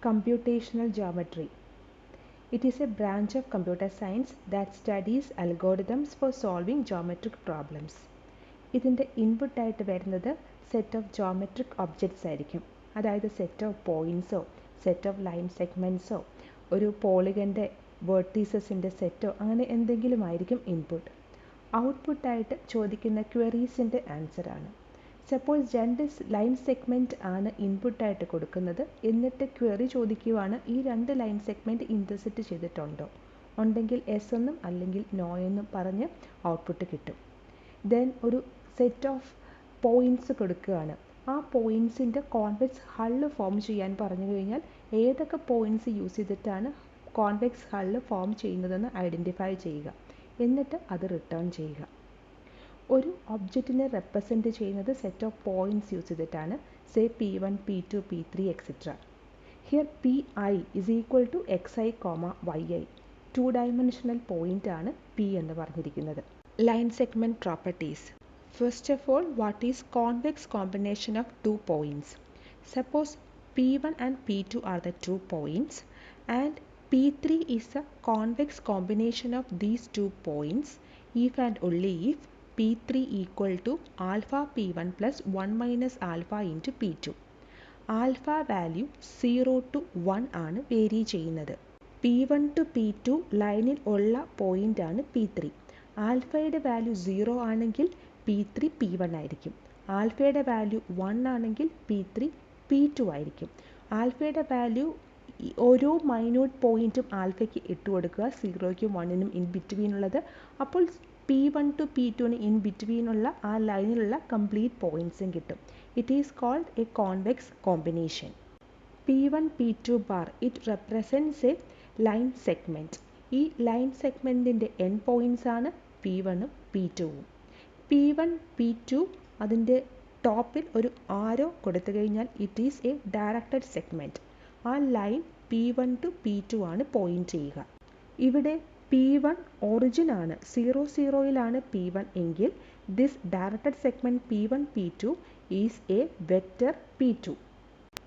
Computational geometry. It is a branch of computer science that studies algorithms for solving geometric problems. ഇതിൻ്റെ ഇൻപുട്ടായിട്ട് വരുന്നത് set of geometric objects ആയിരിക്കും. അതായത് set of പോയിൻറ്റ്സോ set of line സെഗ്മെൻറ്റ്സോ ഒരു പോളിഗൻ്റെ വേർട്ടീസസിൻ്റെ സെറ്റോ അങ്ങനെ എന്തെങ്കിലും ആയിരിക്കും ഇൻപുട്ട്. ഔട്ട്പുട്ടായിട്ട് ചോദിക്കുന്ന ക്വയറീസിൻ്റെ ആൻസറാണ്. സപ്പോസ് 2 ലൈൻ സെഗ്മെൻറ്റ് ആണ് ഇൻപുട്ടായിട്ട് കൊടുക്കുന്നത്. എന്നിട്ട് ക്വയറി ചോദിക്കുവാണ് ഈ 2 ലൈൻ സെഗ്മെൻറ്റ് ഇൻ്റർസെക്റ്റ് ചെയ്തിട്ടുണ്ടോ. ഉണ്ടെങ്കിൽ എസ് എന്നും അല്ലെങ്കിൽ നോ എന്നും പറഞ്ഞ് ഔട്ട്പുട്ട് കിട്ടും. ദെൻ ഒരു സെറ്റ് ഓഫ് പോയിൻറ്റ്സ് കൊടുക്കുകയാണ്. ആ പോയിൻറ്റ്സിൻ്റെ കോൺവെക്സ് ഹള്ള് ഫോം ചെയ്യാൻ പറഞ്ഞു കഴിഞ്ഞാൽ ഏതൊക്കെ പോയിൻറ്റ്സ് യൂസ് ചെയ്തിട്ടാണ് കോൺവെക്സ് ഹള്ള് ഫോം ചെയ്യുന്നതെന്ന് ഐഡൻറ്റിഫൈ ചെയ്യുക. എന്നിട്ട് അത് റിട്ടേൺ ചെയ്യുക. ഒരു ഒബ്ജക്റ്റിനെ റെപ്രസെൻറ്റ് ചെയ്യുന്നത് സെറ്റ് ഓഫ് പോയിൻറ്റ്സ് യൂസ് ചെയ്തിട്ടാണ്. Say P1, P2, P3 etcetera. Here Pi is equal to xi, yi. 2 dimensional point ആണ് P എന്ന് പറഞ്ഞിരിക്കുന്നത്. Line segment properties. First of all, what is convex combination of 2 points? Suppose P1 and P2 are the 2 points and P3 is a convex combination of these 2 points if and only if P3 equal to alpha P1 plus 1 minus alpha into P2. Alpha value 0 to 1 ആണ് vary ചെയ്യുന്നത്. P1 to P2 ലൈനിൽ ഉള്ള point ആണ് P3. ആൽഫയുടെ value 0 ആണെങ്കിൽ P3 P1 ആയിരിക്കും. ആൽഫയുടെ value 1 ആണെങ്കിൽ P3 P2 ആയിരിക്കും. ആൽഫയുടെ വാല്യൂ ഓരോ മൈന്യൂട്ട് പോയിൻറ്റും ആൽഫയ്ക്ക് ഇട്ട് കൊടുക്കുക, 0യ്ക്കും 1നും ഇൻ ബിറ്റ്വീൻ ഉള്ളത്. അപ്പോൾ P1 to P2ന് ഇൻ ബിറ്റ്വീനുള്ള ആ ലൈനിലുള്ള കംപ്ലീറ്റ് പോയിൻറ്റ്സും കിട്ടും. It is called a convex combination. P1 P2 bar it represents a line segment. ഈ ലൈൻ സെഗ്മെൻറ്റിൻ്റെ എൻ പോയിൻറ്റ്സ് ആണ് P1ഉം P2ഉം. P1 P2 അതിൻ്റെ ടോപ്പിൽ ഒരു ആരോ കൊടുത്തു കഴിഞ്ഞാൽ it is A directed segment. ആ ലൈൻ P1 to P2 ആണ് പോയിൻ്റ് ചെയ്യുക. ഇവിടെ P1 ഒറിജിൻ ആണ്, 0 P1 എങ്കിൽ this directed segment P1 P2 is A vector P2.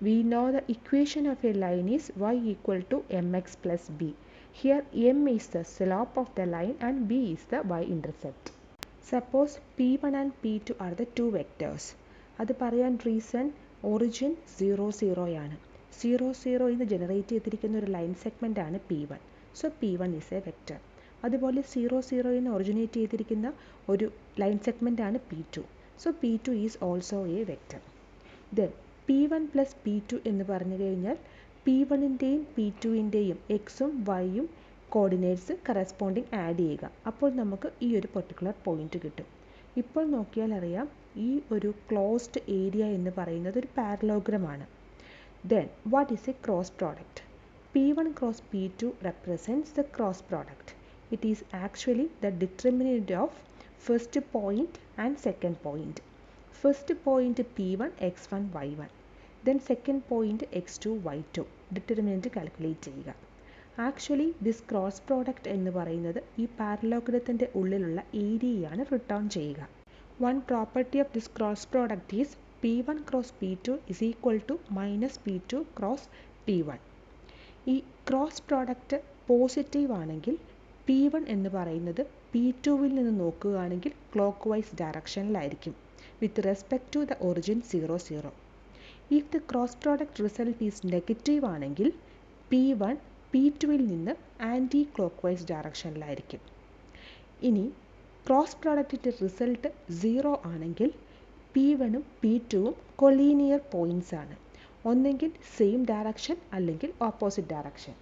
We know the equation of a line is y equal to mx plus b. Here m is the slope of the line and b is the y-intercept. Suppose P1 and P2 are the 2 vectors. അത് പറയാൻ reason origin 0 ആണ്. 0 ഇത് generate ചെയ്തിരിക്കുന്ന ഒരു line segment ആണ് P1. So P1 is A vector. അതുപോലെ 0 originate ചെയ്തിരിക്കുന്ന ഒരു ലൈൻ സെഗ്മെൻ്റ് ആണ് P2. So P2 is also A vector. Then P1 plus P2 എന്ന് പറഞ്ഞു കഴിഞ്ഞാൽ P1ൻ്റെയും P2ൻ്റെയും എക്സും വൈയും കോർഡിനേറ്റ്സ് കറസ്പോണ്ടിങ് ആഡ് ചെയ്യുക. അപ്പോൾ നമുക്ക് ഈ ഒരു പെർട്ടിക്കുലർ പോയിൻ്റ് കിട്ടും. ഇപ്പോൾ നോക്കിയാൽ അറിയാം ഈ ഒരു ക്ലോസ്ഡ് ഏരിയ എന്ന് പറയുന്നത് ഒരു പാരലോഗ്രാമാണ്. Then what is a cross product? P1 cross P2 represents the cross product. It is actually the determinant of first point and second point. First point P1 x1 y1. Then second point x2 y2. Determinant calculate ചെയ്യുക. Actually this cross product എന്ന് പറയുന്നത് ഈ പാരലോഗ്രത്തിൻ്റെ ഉള്ളിലുള്ള ഏരിയയാണ് return ചെയ്യുക. One property of this cross product is P1 cross P2 is equal to minus P2 cross P1. ഈ cross product positive ആണെങ്കിൽ P1 എന്ന് പറയുന്നത് P2വിൽ നിന്ന് നോക്കുകയാണെങ്കിൽ ക്ലോക്ക് വൈസ് ഡയറക്ഷനിലായിരിക്കും with respect to the origin 0. If the cross product result is negative ആണെങ്കിൽ P1 P2വിൽ നിന്ന് ആൻറ്റി ക്ലോക്ക് വൈസ് ഡയറക്ഷനിലായിരിക്കും. ഇനി ക്രോസ് പ്രോഡക്റ്റിൻ്റെ റിസൾട്ട് 0 ആണെങ്കിൽ P1ഉം P2ഉം കൊളീനിയർ പോയിൻറ്റ്സ് ആണ്. ഒന്നെങ്കിൽ സെയിം ഡയറക്ഷൻ അല്ലെങ്കിൽ opposite direction.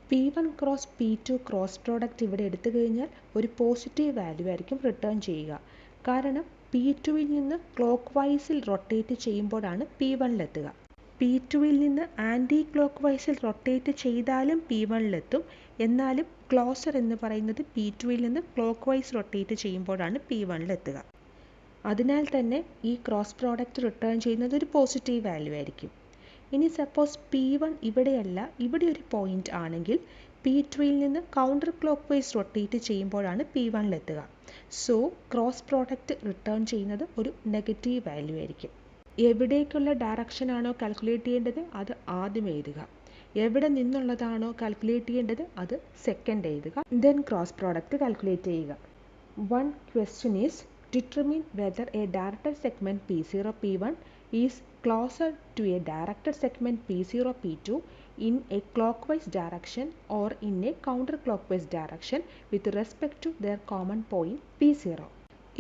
P1 cross P2 cross product ഇവിടെ എടുത്തു കഴിഞ്ഞാൽ ഒരു പോസിറ്റീവ് വാല്യൂ ആയിരിക്കും റിട്ടേൺ ചെയ്യുക. കാരണം P2വിൽ നിന്ന് ക്ലോക്ക് വൈസിൽ റൊട്ടേറ്റ് ചെയ്യുമ്പോഴാണ് P1ലെത്തുക. P2വിൽ നിന്ന് ആൻറ്റി ക്ലോക്ക് വൈസിൽ റൊട്ടേറ്റ് ചെയ്താലും P1ലെത്തും. എന്നാലും ക്ലോസർ എന്ന് പറയുന്നത് P2വിൽ നിന്ന് ക്ലോക്ക് വൈസ് റൊട്ടേറ്റ് ചെയ്യുമ്പോഴാണ് P1ലെത്തുക. അതിനാൽ തന്നെ ഈ ക്രോസ് പ്രോഡക്റ്റ് റിട്ടേൺ ചെയ്യുന്നത് ഒരു പോസിറ്റീവ് വാല്യൂ ആയിരിക്കും. ഇനി സപ്പോസ് P1 ഇവിടെയല്ല, ഇവിടെ ഒരു പോയിൻ്റ് ആണെങ്കിൽ P2വിൽ നിന്ന് കൗണ്ടർ ക്ലോക്ക് വൈസ് റൊട്ടേറ്റ് ചെയ്യുമ്പോഴാണ് P1ലെത്തുക. സോ ക്രോസ് പ്രോഡക്റ്റ് റിട്ടേൺ ചെയ്യുന്നത് ഒരു നെഗറ്റീവ് വാല്യൂ ആയിരിക്കും. എവിടേക്കുള്ള ഡയറക്ഷനാണോ കാൽക്കുലേറ്റ് ചെയ്യേണ്ടത് അത് ആദ്യം എഴുതുക. എവിടെ നിന്നുള്ളതാണോ കാൽക്കുലേറ്റ് ചെയ്യേണ്ടത് അത് സെക്കൻഡ് എഴുതുക. ദെൻ ക്രോസ് പ്രോഡക്റ്റ് കാൽക്കുലേറ്റ് ചെയ്യുക. One question is determine whether a directed segment P0 P1 is closer to a directed segment P0 P2 in a clockwise direction or in a counterclockwise direction with respect to their common point P0.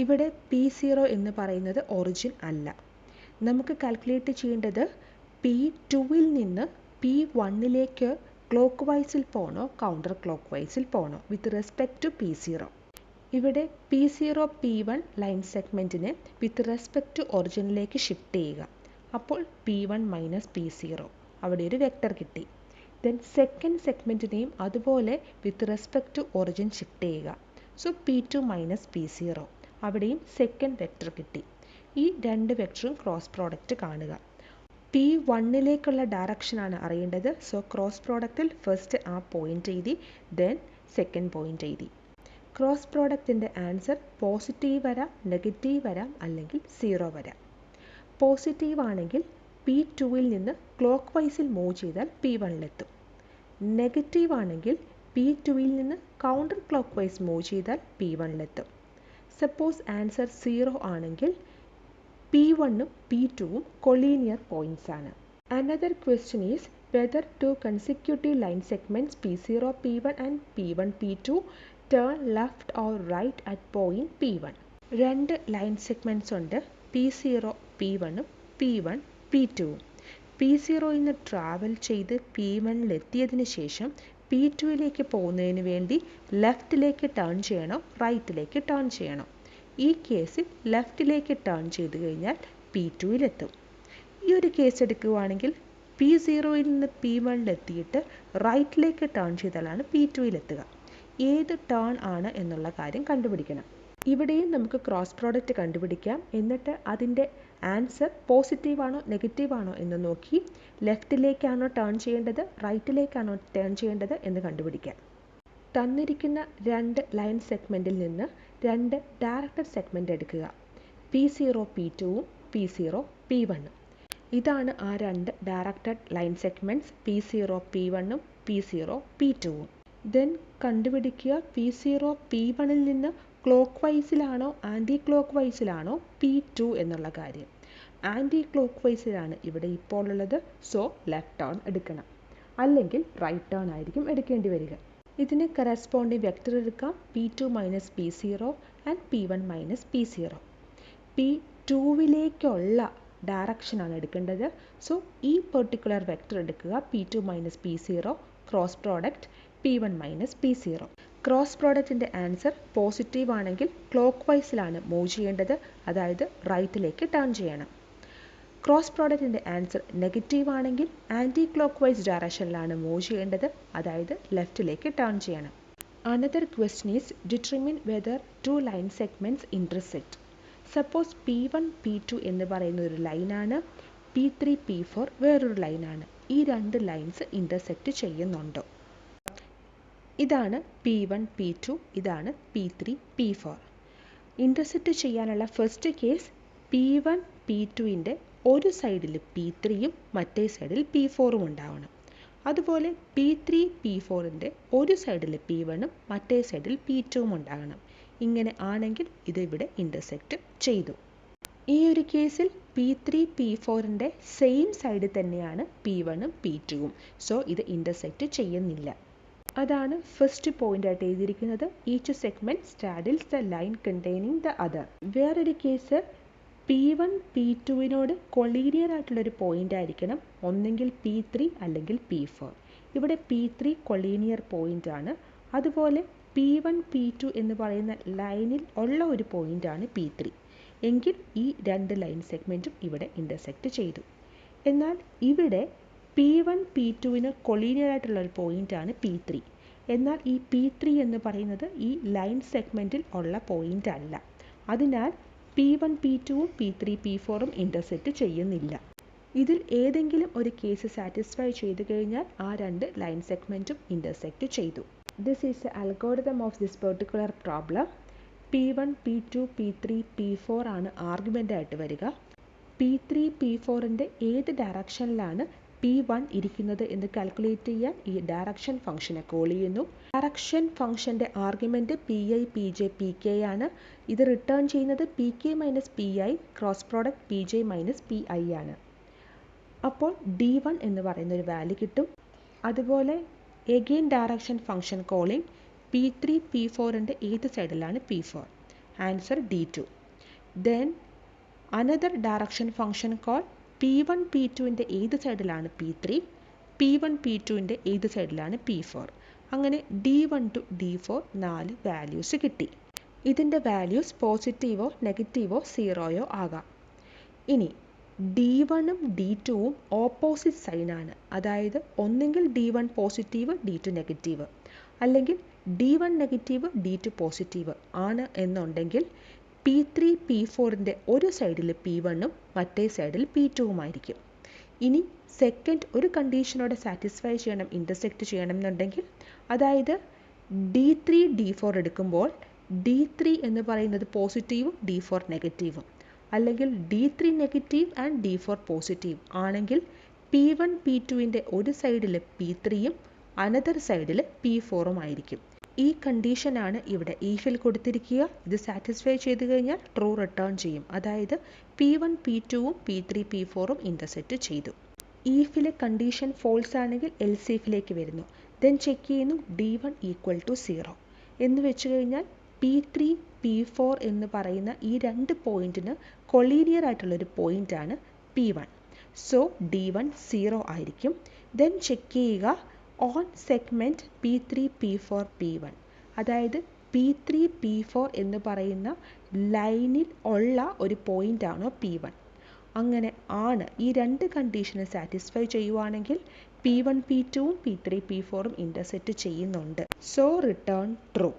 ഇവിടെ P0 എന്ന് പറയുന്നത് origin അല്ല. നമുക്ക് calculate ചെയ്യേണ്ടത് P2വിൽ നിന്ന് P1ലേക്ക് clock വൈസിൽ പോകണോ counter clock വൈസിൽ പോകണോ വിത്ത് respect to P0. ഇവിടെ P0 P1 ലൈൻ സെഗ്മെൻറ്റിനെ വിത്ത് റെസ്പെക്ട് ടു ഒറിജിനിലേക്ക് ഷിഫ്റ്റ് ചെയ്യുക. അപ്പോൾ P1 മൈനസ് P0 അവിടെ ഒരു വെക്റ്റർ കിട്ടി. ദെൻ സെക്കൻഡ് സെഗ്മെൻറ്റിനെയും അതുപോലെ with respect to origin shift ചെയ്യുക. സോ P2 മൈനസ് P0 അവിടെയും സെക്കൻഡ് വെക്റ്റർ കിട്ടി. ഈ രണ്ട് വെക്റ്ററും ക്രോസ് പ്രോഡക്റ്റ് കാണുക. P1ലേക്കുള്ള ഡയറക്ഷനാണ് അറിയേണ്ടത്. സോ ക്രോസ് പ്രോഡക്റ്റിൽ ഫസ്റ്റ് ആ പോയിന്റ് എഴുതി, ദെൻ സെക്കൻഡ് പോയിന്റ് എഴുതി. ക്രോസ് പ്രോഡക്റ്റിൻ്റെ ആൻസർ പോസിറ്റീവ് വരാം, നെഗറ്റീവ് വരാം, അല്ലെങ്കിൽ 0 വരാം. പോസിറ്റീവ് ആണെങ്കിൽ P2വിൽ നിന്ന് ക്ലോക്ക് വൈസിൽ മൂവ് ചെയ്താൽ P1ലെത്തും. നെഗറ്റീവ് ആണെങ്കിൽ P2വിൽ നിന്ന് കൗണ്ടർ ക്ലോക്ക് വൈസ് മൂവ് ചെയ്താൽ P1ലെത്തും. സപ്പോസ് ആൻസർ 0 ആണെങ്കിൽ P1ഉം P2ഉം കൊളീനിയർ പോയിന്റ്സ് ആണ്. Another question is whether two consecutive line segments P0 P1 and P1 P2 turn left or right at point P1. രണ്ട് line segments ഉണ്ട്, P0 P1ഉം P1 P2ഉം. P0യിൽ നിന്ന് travel ചെയ്ത് P1ലെത്തിയതിന് ശേഷം P2ലേക്ക് പോകുന്നതിന് വേണ്ടി ലെഫ്റ്റിലേക്ക് ടേൺ ചെയ്യണോ റൈറ്റിലേക്ക് ടേൺ ചെയ്യണോ? ഈ കേസിൽ ലെഫ്റ്റിലേക്ക് ടേൺ ചെയ്ത് കഴിഞ്ഞാൽ P2ലെത്തും. ഈ ഒരു കേസ് എടുക്കുകയാണെങ്കിൽ P0യിൽ നിന്ന് P1ലെത്തിയിട്ട് റൈറ്റിലേക്ക് ടേൺ ചെയ്താലാണ് P2ലെത്തുക. ഏത് ടേൺ ആണ് എന്നുള്ള കാര്യം കണ്ടുപിടിക്കണം. ഇവിടെയും നമുക്ക് ക്രോസ് പ്രോഡക്റ്റ് കണ്ടുപിടിക്കാം. എന്നിട്ട് അതിൻ്റെ ആൻസർ പോസിറ്റീവ് ആണോ നെഗറ്റീവ് ആണോ എന്ന് നോക്കി ലെഫ്റ്റിലേക്കാണോ ടേൺ ചെയ്യേണ്ടത് റൈറ്റിലേക്കാണോ ടേൺ ചെയ്യേണ്ടത് എന്ന് കണ്ടുപിടിക്കാം. തന്നിരിക്കുന്ന രണ്ട് ലൈൻ സെഗ്മെൻറ്റിൽ നിന്ന് രണ്ട് ഡയറക്റ്റഡ് സെഗ്മെൻറ്റ് എടുക്കുക. P0 P2ഉം P0 P1ഉം. ഇതാണ് ആ രണ്ട് ഡയറക്റ്റഡ് ലൈൻ സെഗ്മെൻറ്റ്സ് P0 P1ഉം P0 P2ഉം. ദെൻ കണ്ടുപിടിക്കുക P0 P1ൽ നിന്ന് ക്ലോക്ക് വൈസിലാണോ ആൻറ്റി ക്ലോക്ക് വൈസിലാണോ P2 എന്നുള്ള കാര്യം. ആൻറ്റി ക്ലോക്ക് വൈസിലാണ് ഇവിടെ ഇപ്പോൾ ഉള്ളത്. സോ ലെഫ്റ്റ് ടേൺ എടുക്കണം, അല്ലെങ്കിൽ റൈറ്റ് ടേൺ ആയിരിക്കും എടുക്കേണ്ടി വരിക. ഇതിന് കറസ്പോണ്ടിങ് വെക്റ്റർ എടുക്കാം, P2 minus P0 and P1 minus P0. P2വിലേക്കുള്ള ഡയറക്ഷനാണ് എടുക്കേണ്ടത്. സോ ഈ പെർട്ടിക്കുലർ വെക്റ്റർ എടുക്കുക, P2 minus P0 cross product P1 minus P0. Cross പ്രോഡക്റ്റിൻ്റെ ആൻസർ പോസിറ്റീവ് ആണെങ്കിൽ ക്ലോക്ക് വൈസിലാണ് മൂവ് ചെയ്യേണ്ടത്, അതായത് റൈറ്റിലേക്ക് ടേൺ ചെയ്യണം. ക്രോസ് പ്രോഡക്റ്റിൻ്റെ ആൻസർ നെഗറ്റീവ് ആണെങ്കിൽ ആൻറ്റി ക്ലോക്ക് വൈസ് ഡയറക്ഷനിലാണ് മൂവ് ചെയ്യേണ്ടത്, അതായത് ലെഫ്റ്റിലേക്ക് ടേൺ ചെയ്യണം. Another question is determine whether two line segments intersect. Suppose P1 P2 എന്ന് പറയുന്ന ഒരു ലൈനാണ്, P3 P4 വേറൊരു ലൈനാണ്. ഈ രണ്ട് ലൈൻസ് ഇൻ്റർസെക്റ്റ് ചെയ്യുന്നുണ്ടോ? ഇതാണ് P1 P2, ഇതാണ് P3 P4. ഇൻ്റർസെക്റ്റ് ചെയ്യാനുള്ള ഫസ്റ്റ് കേസ് P1 P2ൻ്റെ ഒരു സൈഡിൽ P3യും മറ്റേ സൈഡിൽ P4ഉം ഉണ്ടാവണം. അതുപോലെ P3 P4ൻ്റെ ഒരു സൈഡിൽ P1ഉം മറ്റേ സൈഡിൽ P2ഉം ഉണ്ടാകണം. ഇങ്ങനെ ആണെങ്കിൽ ഇത് ഇവിടെ ഇൻ്റർസെക്റ്റ് ചെയ്തു. ഈ ഒരു കേസിൽ P3 P4ൻ്റെ സെയിം സൈഡിൽ തന്നെയാണ് P1ഉം P2ഉം. സോ ഇത് ഇൻ്റർസെക്റ്റ് ചെയ്യുന്നില്ല. അതാണ് ഫസ്റ്റ് പോയിന്റ് ആയിട്ട് എഴുതിയിരിക്കുന്നത്. Each segment straddles the line containing the other. വേറൊരു കേസ് P1 P2വിനോട് കൊളീനിയർ ആയിട്ടുള്ളൊരു പോയിന്റ് ആയിരിക്കണം, ഒന്നെങ്കിൽ P3 അല്ലെങ്കിൽ P4. ഇവിടെ P3 കൊളീനിയർ പോയിന്റ് ആണ്. അതുപോലെ P1 P2 എന്ന് പറയുന്ന ലൈനിൽ ഉള്ള ഒരു പോയിന്റാണ് P3. എങ്കിൽ ഈ രണ്ട് ലൈൻ സെഗ്മെൻറ്റും ഇവിടെ ഇൻ്റർസെക്റ്റ് ചെയ്തു. എന്നാൽ ഇവിടെ P1 P2വിന് കൊളീനിയർ ആയിട്ടുള്ള ഒരു പോയിന്റാണ് P3. എന്നാൽ ഈ P3 എന്ന് പറയുന്നത് ഈ ലൈൻ സെഗ്മെൻറ്റിൽ ഉള്ള പോയിന്റ് അല്ല. അതിനാൽ P1 P2ഉം P3 P4ഉം ഇൻ്റർസെക്റ്റ് ചെയ്യുന്നില്ല. ഇതിൽ ഏതെങ്കിലും ഒരു കേസ് സാറ്റിസ്ഫൈ ചെയ്തു കഴിഞ്ഞാൽ ആ രണ്ട് ലൈൻ സെഗ്മെൻറ്റും ഇൻ്റർസെക്റ്റ് ചെയ്തു. This is the algorithm of this particular problem. P1 P2 P3 P4 ആണ് ആർഗ്യുമെൻ്റ് ആയിട്ട് വരിക. P3 P4ൻ്റെ ഏത് ഡയറക്ഷനിലാണ് P1 ഇരിക്കുന്നത് എന്ന് കാൽക്കുലേറ്റ് ചെയ്യാൻ ഈ ഡയറക്ഷൻ ഫംഗ്ഷനെ കോൾ ചെയ്യുന്നു. ഡയറക്ഷൻ ഫംഗ്ഷൻ്റെ ആർഗ്യുമെൻറ്റ് PI, PJ, PK ആണ്. ഇത് റിട്ടേൺ ചെയ്യുന്നത് PK minus PI cross product PJ minus PI ആണ്. അപ്പോൾ D1 എന്ന് പറയുന്ന ഒരു വാല്യൂ കിട്ടും. അതുപോലെ again direction function calling P3, P4ൻ്റെ ഏത് സൈഡിലാണ് P4? Answer D2. Then another direction function call P1, P2ൻ്റെ ഏത് സൈഡിലാണ് P3? P1, P2ൻ്റെ ഏത് സൈഡിലാണ് P4? അങ്ങനെ D1 to D4 4 വാല്യൂസ് കിട്ടി. ഇതിൻ്റെ വാല്യൂസ് പോസിറ്റീവോ നെഗറ്റീവോ സീറോയോ ആകാം. ഇനി D1ഉം D2ഉം ഓപ്പോസിറ്റ് സൈനാണ്. അതായത് ഒന്നെങ്കിൽ D1 പോസിറ്റീവ് D2 നെഗറ്റീവ്, അല്ലെങ്കിൽ D1 നെഗറ്റീവ് D2 പോസിറ്റീവ് ആണ് എന്നുണ്ടെങ്കിൽ P3, P4ൻ്റെ ഒരു സൈഡിൽ P1ഉം മറ്റേ സൈഡിൽ P2ഉമായിരിക്കും. ഇനി സെക്കൻഡ് ഒരു കണ്ടീഷനോടെ സാറ്റിസ്ഫൈ ചെയ്യണം, ഇൻ്റർസെക്റ്റ് ചെയ്യണം എന്നുണ്ടെങ്കിൽ, അതായത് D3, D4 എടുക്കുമ്പോൾ D3 എന്ന് പറയുന്നത് പോസിറ്റീവും D4 നെഗറ്റീവും, അല്ലെങ്കിൽ D3 negative and D4 positive ആണെങ്കിൽ P1, P2ൻ്റെ ഒരു സൈഡിൽ P3യും അനദർ സൈഡിൽ P4ഉം ആയിരിക്കും. ഈ കണ്ടീഷനാണ് ഇവിടെ ഈഫിൽ കൊടുത്തിരിക്കുക. ഇത് സാറ്റിസ്ഫൈ ചെയ്ത് കഴിഞ്ഞാൽ ട്രൂ റിട്ടേൺ ചെയ്യും. അതായത് P1, P2ഉം P3, P4ഉം ഇൻ്റർസെക്റ്റ് ചെയ്തു. ഈഫിലെ കണ്ടീഷൻ ഫോൾസ് ആണെങ്കിൽ എൽസ് ഈഫിലേക്ക് വരുന്നു. ദെൻ ചെക്ക് ചെയ്യുന്നു D1 ഈക്വൽ ടു 0 എന്ന് വെച്ച് കഴിഞ്ഞാൽ P3, P4 എന്ന് പറയുന്ന ഈ രണ്ട് പോയിന്റിന് കൊളീനിയർ ആയിട്ടുള്ളൊരു പോയിൻ്റാണ് P1. സോ D1 0 ആയിരിക്കും. ദെൻ ചെക്ക് ചെയ്യുക on segment P3, P4, P1, അതായത് P3, P4 എന്ന് പറയുന്ന ലൈനിൽ ഉള്ള ഒരു പോയിൻ്റാണോ P1. അങ്ങനെ ആണ് ഈ രണ്ട് കണ്ടീഷനെ സാറ്റിസ്ഫൈ ചെയ്യുവാണെങ്കിൽ P1, P2ഉം P3, P4ഉം ഇൻ്റർസെക്റ്റ് ചെയ്യുന്നുണ്ട്. So return true.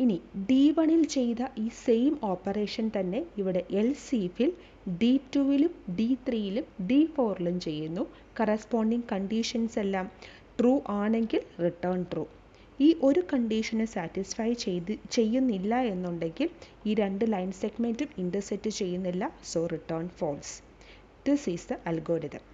ഇനി D1ൽ ചെയ്ത ഈ സെയിം ഓപ്പറേഷൻ തന്നെ ഇവിടെ എൽസ് ഈഫിൽ D2ലും D3ലും D4ലും ചെയ്യുന്നു. കറസ്പോണ്ടിങ് കണ്ടീഷൻസ് എല്ലാം ട്രൂ ആണെങ്കിൽ റിട്ടേൺ ട്രൂ. ഈ ഒരു കണ്ടീഷനെ സാറ്റിസ്ഫൈ ചെയ്യുന്നില്ല എന്നുണ്ടെങ്കിൽ ഈ രണ്ട് ലൈൻ സെഗ്മെൻറ്റും ഇൻ്റർസെക്റ്റ് ചെയ്യുന്നില്ല. So return false. This is the algorithm.